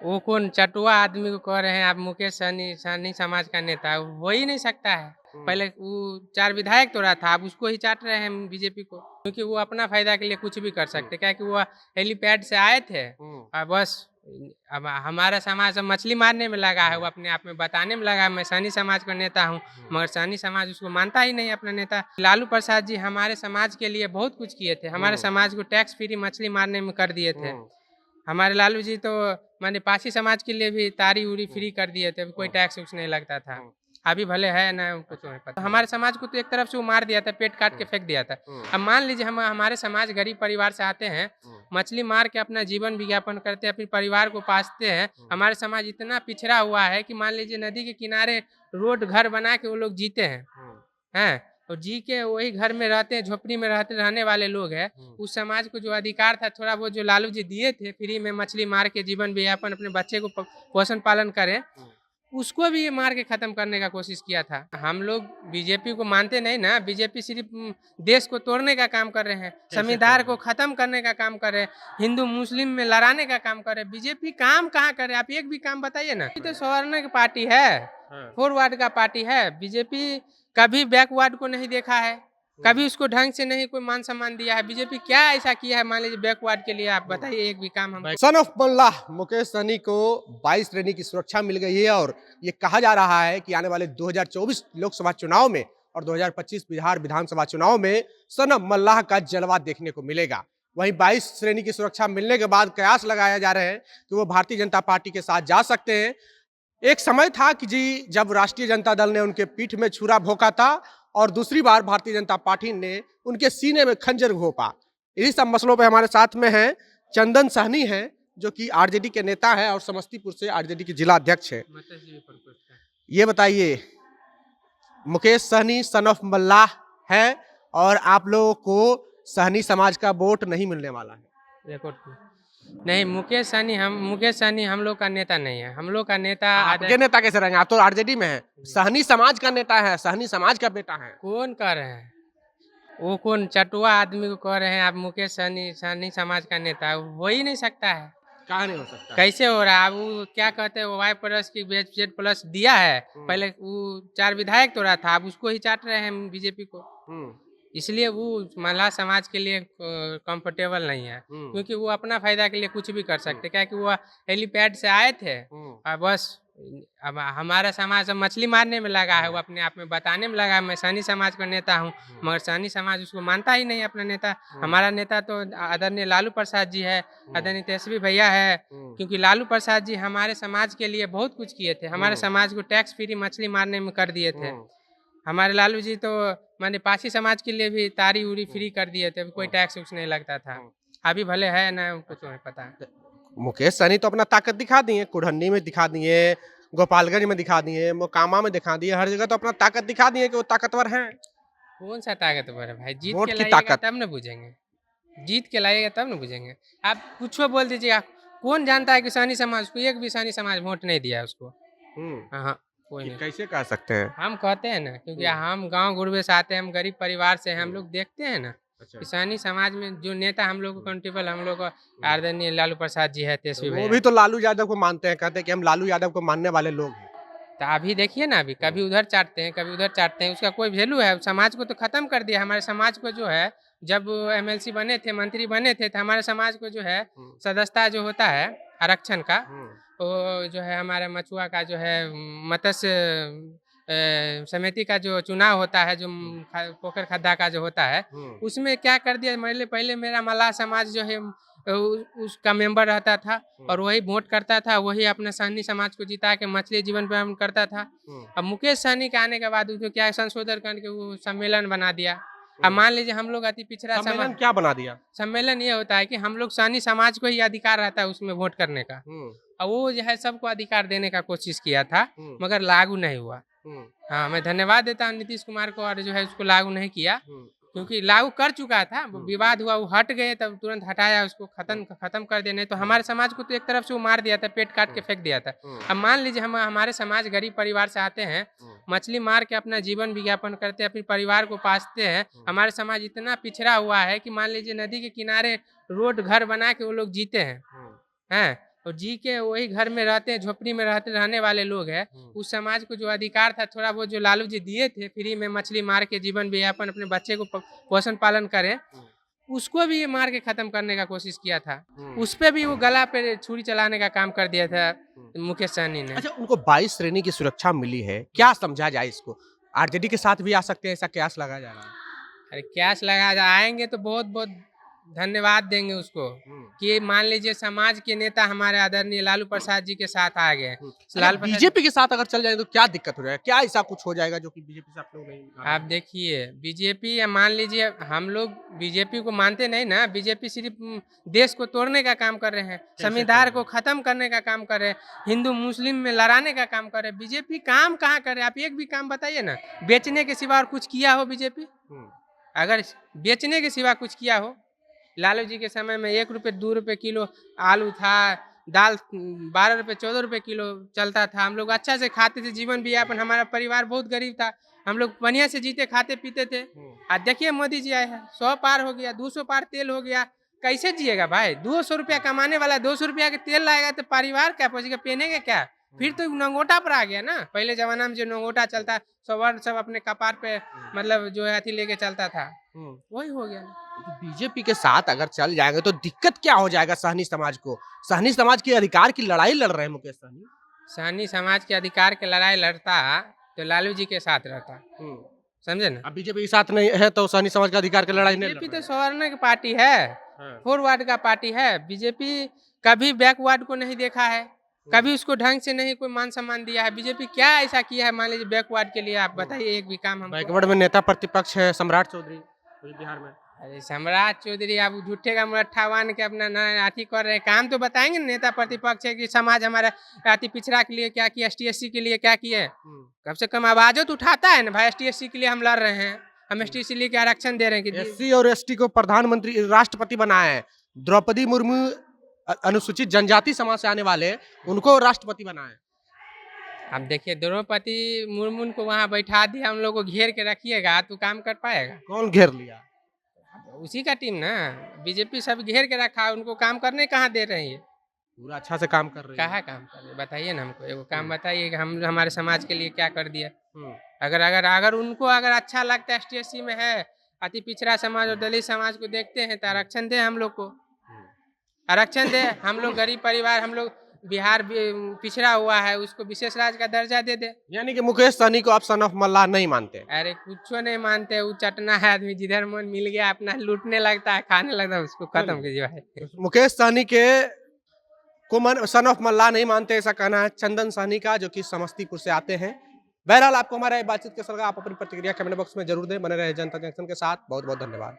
वो कौन चटुआ आदमी को कह रहे हैं आप मुकेश सहनी सहनी समाज का नेता हो ही नहीं सकता है। पहले वो 4 विधायक तो रहा था, अब उसको ही चाट रहे हैं बीजेपी को, क्योंकि वो अपना फायदा के लिए कुछ भी कर सकते, क्या कि वो हेलीपैड से आए थे और बस अब हमारा समाज अब मछली मारने में लगा है, वो अपने आप में बताने में लगा है मैं सहनी समाज का नेता हूँ, मगर सहनी समाज उसको मानता ही नहीं अपना नेता। लालू प्रसाद जी हमारे समाज के लिए बहुत कुछ किए थे, हमारे समाज को टैक्स फ्री मछली मारने में कर दिए थे। हमारे लालू जी तो माने पासी समाज के लिए भी तारी उरी फ्री कर दिए थे, कोई टैक्स उक्स नहीं लगता था। अभी भले है ना, उनको तो नहीं पता। हमारे समाज को तो एक तरफ से वो मार दिया था, पेट काट के फेंक दिया था। अब मान लीजिए हम हमारे समाज गरीब परिवार से आते हैं, मछली मार के अपना जीवन विज्ञापन करते हैं, अपने परिवार को पालते हैं। हमारे समाज इतना पिछड़ा हुआ है कि मान लीजिए नदी के किनारे रोड घर बना के वो लोग जीते हैं और जी के वही घर में रहते हैं, झोपड़ी में रहने वाले लोग हैं। उस समाज को जो अधिकार था थोड़ा बहुत जो लालू जी दिए थे, फ्री में मछली मार के जीवन यापन अपने बच्चे को पोषण पालन करें, उसको भी ये मार के खत्म करने का कोशिश किया था। हम लोग बीजेपी को मानते नहीं ना, बीजेपी सिर्फ देश को तोड़ने का काम कर रहे हैं, संविधान को खत्म करने का काम कर रहे हैं, हिंदू मुस्लिम में लड़ाने का काम कर रहे हैं। बीजेपी काम कहाँ कर रहे हैं, आप एक भी काम बताइए ना। ये तो सवर्ण की पार्टी है, फॉरवर्ड का पार्टी है। बीजेपी कभी बैकवर्ड को नहीं देखा है, कभी उसको ढंग से नहीं कोई मान सम्मान दिया है। बीजेपी क्या ऐसा किया है मान लीजिए बैकवर्ड के लिए, आप बताइए एक भी काम हम। सन ऑफ मल्लाह मुकेश सहनी को 22 श्रेणी की सुरक्षा मिल गई है और ये कहा जा रहा है कि आने वाले 2024 लोकसभा चुनाव में और 2025 बिहार विधानसभा चुनाव में सन ऑफ मल्लाह का जलवा देखने को मिलेगा। वहीं 22 श्रेणी की सुरक्षा मिलने के बाद कयास लगाया जा रहे हैं कि वो भारतीय जनता पार्टी के साथ जा सकते हैं। एक समय था कि जी जब राष्ट्रीय जनता दल ने उनके पीठ में छुरा भोंका था और दूसरी बार भारतीय जनता पार्टी ने उनके सीने में खंजर घोंपा। इन्हीं सब मसलों पे हमारे साथ में हैं चंदन सहनी हैं, जो कि आरजेडी के नेता हैं और समस्तीपुर से आरजेडी के जिला अध्यक्ष हैं। ये बताइए, मुकेश सहनी सन ऑफ मल्लाह है और आप लोगों को सहनी समाज का वोट नहीं मिलने वाला है। नहीं, मुकेश सहनी हम लोग का नेता नहीं है। हम लोग का नेता आपके नेता कैसे रहेंगे? आप तो आरजेडी में हैं। सहनी समाज का नेता है, सहनी समाज का बेटा है। कौन कह रहे हैं? वो कौन चटुआ आदमी को कह रहे हैं आप मुकेश सहनी समाज का नेता हो ही नहीं सकता है। कहाँ नहीं हो सकता? कैसे हो रहा है? वो क्या कहते हैं, वाई प्लस की जेड प्लस दिया है। पहले वो 4 विधायक तो रहा था, अब उसको ही चाट रहे हैं बीजेपी को। इसलिए वो महिला समाज के लिए कंफर्टेबल नहीं है, क्योंकि वो अपना फायदा के लिए कुछ भी कर सकते, क्या कि वो हेलीपैड से आए थे और बस अब हमारा समाज अब मछली मारने में लगा है, वो अपने आप में बताने में लगा है मैं सहनी समाज का नेता हूँ, मगर सहनी समाज उसको मानता ही नहीं अपना नेता। हमारा नेता तो आदरणीय लालू प्रसाद जी है, आदरणीय तेजस्वी भैया है, क्योंकि लालू प्रसाद जी हमारे समाज के लिए बहुत कुछ किए थे, हमारे समाज को टैक्स फ्री मछली मारने में कर दिए थे। हमारे लालू जी तो माने पासी समाज के लिए भी तारी उरी फ्री कर दिए थे, कोई टैक्स उक्स नहीं लगता था। अभी भले है ना, उनको तो नहीं पता। मुकेश सहनी तो अपना ताकत दिखा दिए, कुढ़नी में दिखा दिए, गोपालगंज में दिखा दिए, मोकामा में दिखा दिए, हर जगह तो अपना ताकत दिखा दिए कि वो ताकतवर हैं। कौन सा ताकतवर है भाई? जीत वोट के की लाइएगा ताकत। तब न बुझेंगे, जीत के लाइएगा तब न बुझेंगे। आप कुछ बोल दीजिएगा, कौन जानता है कि सहनी समाज को एक भी सहनी समाज वोट नहीं दिया उसको। हाँ, कोई नहीं। कैसे कह सकते हैं? हम कहते हैं ना, क्योंकि हम गांव गुरबे से आते हैं, हम गरीब परिवार से हैं, हम लोग देखते हैं ना कि सहनी समाज में जो नेता हम लोग को कंट्रीबल, हम लोग को आदरणीय लालू प्रसाद जी है, तेजस्वी वो भैया। भी तो लालू यादव को मानते हैं, कहते हैं कि हम लालू यादव को मानने वाले लोग हैं। तो अभी देखिए ना, अभी कभी उधर चाटते हैं, कभी उधर चाटते हैं, उसका कोई वैल्यू है? समाज को तो खत्म कर दिया। हमारे समाज को जो है, जब एमएलसी बने थे, मंत्री बने थे, तो हमारे समाज को जो है सदस्यता जो होता है आरक्षण का, वो जो है हमारे मछुआ का जो है मत्स्य समिति का जो चुनाव होता है, जो पोखर खड्डा का जो होता है, उसमें क्या कर दिया, पहले मेरा मल्लाह समाज जो है उसका मेंबर रहता था और वही वोट करता था, वही अपने सहनी समाज को जिता के मछली जीवन व्यापन करता था। अब मुकेश सहनी के आने के बाद उसको क्या संशोधन करके वो सम्मेलन बना दिया। अब मान लीजिए हम लोग अति पिछड़ा सम्मेलन क्या बना दिया? सम्मेलन ये होता है कि हम लोग सहनी समाज को ही अधिकार रहता है उसमें वोट करने का, और वो जो है सबको अधिकार देने का कोशिश किया था, मगर लागू नहीं हुआ। हाँ, मैं धन्यवाद देता हूँ नीतीश कुमार को, और जो है उसको लागू नहीं किया, क्योंकि लागू कर चुका था, विवाद हुआ, वो हट गए, तब तुरंत हटाया उसको, खत्म कर देने। तो हमारे समाज को तो एक तरफ से वो मार दिया था, पेट काट के फेंक दिया था। अब मान लीजिए हम हमारे समाज गरीब परिवार से आते हैं, मछली मार के अपना जीवन विज्ञापन करते हैं, अपने परिवार को पालते हैं। हमारे समाज इतना पिछड़ा हुआ है कि मान लीजिए नदी के किनारे रोड घर बना के वो लोग जीते हैं। और जी के वही घर में रहते हैं, झोपड़ी में रहने वाले लोग हैं। उस समाज को जो अधिकार था थोड़ा बहुत जो लालू जी दिए थे, फ्री में मछली मार के जीवन यापन अपने बच्चे को पोषण पालन करें, उसको भी ये मार के खत्म करने का कोशिश किया था। उस पे भी वो गला पे छुरी चलाने का काम कर दिया था मुकेश सहनी ने। अच्छा, उनको 22 श्रेणी की सुरक्षा मिली है, क्या समझा जाए इसको? आरजेडी के साथ भी आ सकते हैं, ऐसा कयास लगाया जा रहा है। अरे कैश आएंगे तो बहुत बहुत धन्यवाद देंगे उसको कि मान लीजिए समाज के नेता हमारे आदरणीय लालू प्रसाद जी के साथ आ गए। लालू प्रसाद बीजेपी के साथ अगर चल जाए तो क्या दिक्कत हो जाएगा? क्या ऐसा कुछ हो जाएगा जो कि बीजेपी से आप लोग नहीं? आप देखिए बीजेपी, या मान लीजिए हम लोग बीजेपी को मानते नहीं ना, बीजेपी सिर्फ देश को तोड़ने का काम कर रहे हैं, संविधान को खत्म करने का काम कर रहे हैं, हिंदू मुस्लिम में लड़ाने का काम कर रहे हैं। बीजेपी काम कहाँ कर रहे हैं? आप एक भी काम बताइए ना, बेचने के सिवा और कुछ किया हो बीजेपी? अगर बेचने के सिवा कुछ किया हो, लालू जी के समय में 1 रुपये 2 रुपये किलो आलू था, दाल 12 रुपये 14 रुपये किलो चलता था। हम लोग अच्छा से खाते थे, जीवन भी यापन, हमारा परिवार बहुत गरीब था, हम लोग बढ़िया से जीते खाते पीते थे। आज देखिए मोदी जी आए हैं, 100 पार हो गया, 200 पार तेल हो गया, कैसे जिएगा भाई? 200 रुपया कमाने वाला 200 रुपया के तेल लाएगा तो परिवार क्या पहुंचेगा, पहनेगा क्या? फिर तो नंगोटा पर आ गया ना। पहले जमाना में जो नंगोटा चलता, सब अपने कपार पे मतलब जो है अथी लेके चलता था, वही हो गया। बीजेपी के साथ अगर चल जाएंगे तो दिक्कत क्या हो जाएगा सहनी समाज को? सहनी समाज के अधिकार की लड़ाई लड़ रहे हैं मुकेश सहनी। सहनी समाज के अधिकार की लड़ाई लड़ता तो लालू जी के साथ रहता, समझे ना। अब बीजेपी के साथ नहीं है तो सहनी समाज का अधिकार की लड़ाई नहीं लड़ बीजेपी रहे तो सवर्ण की पार्टी है, फॉरवर्ड का पार्टी है। बीजेपी कभी बैकवर्ड को नहीं देखा है, कभी उसको ढंग से नहीं कोई मान सम्मान दिया है। बीजेपी क्या ऐसा किया है मान लीजिए बैकवर्ड के लिए? आप बताइए एक भी काम हम। बैकवर्ड में नेता प्रतिपक्ष है सम्राट चौधरी बिहार में। अरे सम्राट चौधरी आप झूठे का मुरट्ठा बांध के अपना अथी कर रहे हैं। काम तो बताएंगे नेता प्रतिपक्ष है कि समाज हमारा अति पिछड़ा के लिए क्या किया, ST/SC के लिए क्या किया। कम से कम आवाज़ तो उठाता है ना भाई, ST/SC के लिए हम लड़ रहे हैं, हम ST/SC लिए क्या आरक्षण दे रहे हैं कि SC और ST को प्रधानमंत्री राष्ट्रपति बनाया है। द्रौपदी मुर्मू अनुसूचित जनजाति समाज से आने वाले, उनको राष्ट्रपति बनाया है। अब देखिए द्रौपदी मुर्मू को वहाँ बैठा दिया, हम लोग को घेर के रखिएगा तो काम कर पाएगा? कौन घेर लिया? उसी का टीम ना, बीजेपी सब घेर के रखा है, उनको काम करने कहाँ दे रही है? पूरा अच्छा से काम कर रही है। कहाँ काम कर रहे बताइए ना हमको, एगो काम बताइए कि हम हमारे समाज के लिए क्या कर दिया। अगर उनको अगर अच्छा लगता है ST/SC में है, अति पिछड़ा समाज और दलित समाज को देखते हैं तो आरक्षण दे, हम लोग को आरक्षण दे। हम लोग गरीब परिवार, हम लोग बिहार पिछड़ा हुआ है, उसको विशेष राज्य का दर्जा दे दे। यानी कि मुकेश सहनी को आप सन ऑफ मल्लाह नहीं मानते? अरे कुछ नहीं मानते, वो चटना है आदमी, जिधर मन मिल गया अपना लूटने लगता है, खाने लगता है, उसको खत्म कीजिए भाई। मुकेश सहनी के को सन ऑफ मल्लाह नहीं मानते, ऐसा कहना है चंदन सहनी का, जो कि समस्तीपुर से आते हैं। बहरहाल आपको हमारा बातचीत कैसा लगा, आप अपनी प्रतिक्रिया कमेंट बॉक्स में जरूर दें। बने रहे जनता जंक्शन के साथ। बहुत बहुत धन्यवाद।